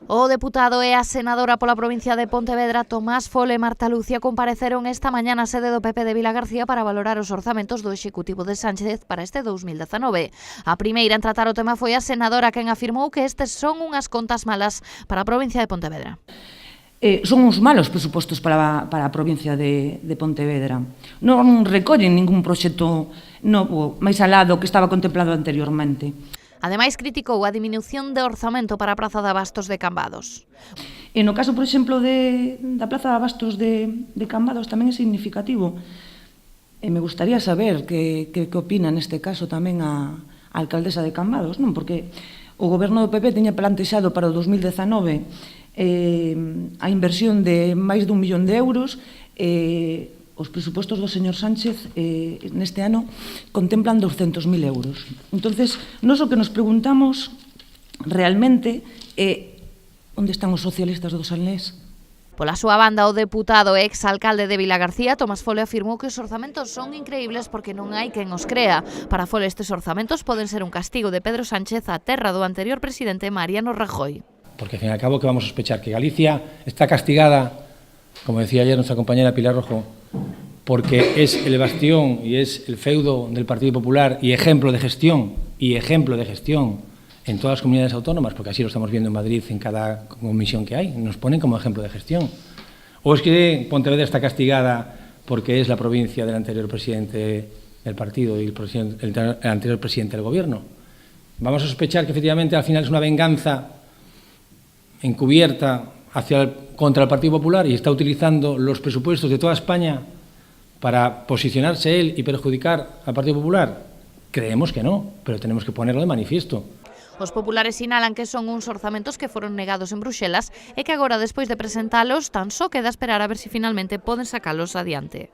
O deputado e a senadora pola provincia de Pontevedra, Tomás Fole e Marta Lucia, compareceron esta mañá na sede do PP de Vilagarcía para valorar os orzamentos do Executivo de Sánchez para este 2019. A primeira en tratar o tema foi a senadora, quen afirmou que estes son unhas contas malas para a provincia de Pontevedra. Son uns malos presupostos para a provincia de Pontevedra. Non recollen ningún proxecto novo, máis alá do que estaba contemplado anteriormente. Ademais, criticou a diminución de orzamento para a Praza de Abastos de Cambados. E no caso, por exemplo, da Praza de Abastos de Cambados tamén é significativo. E me gustaría saber que opina neste caso tamén a alcaldesa de Cambados, non? Porque o goberno do PP tiña plantexado para o 2019 a inversión de máis de 1 millón de euros. Os presupostos do señor Sánchez neste ano contemplan 200.000 euros. Entonces, nós o que nos preguntamos realmente é onde están os socialistas do Salnés? Pola súa banda, o deputado e exalcalde de Vilagarcía, Tomás Fole, afirmou que os orzamentos son increíbles porque non hai quen os crea. Para Fole, estes orzamentos poden ser un castigo de Pedro Sánchez á terra do anterior presidente Mariano Rajoy. Porque, al fin y al cabo, que vamos a sospechar que Galicia está castigada, como decía ayer nuestra compañera Pilar Rojo, porque es el bastión y es el feudo del Partido Popular y ejemplo de gestión en todas las comunidades autónomas, porque así lo estamos viendo en Madrid en cada comisión que hay, nos ponen como ejemplo de gestión. ¿O es que Pontevedra está castigada porque es la provincia del anterior presidente del partido y el anterior presidente del gobierno? Vamos a sospechar que efectivamente al final es una venganza encubierta contra el Partido Popular y está utilizando los presupuestos de toda España para posicionarse él y perjudicar al Partido Popular. Creemos que no, pero tenemos que ponerlo de manifiesto. Os populares sinalan que son uns orzamentos que foron negados en Bruxelas e que agora, despois de presentalos, tan só queda esperar a ver se finalmente poden sacalos adiante.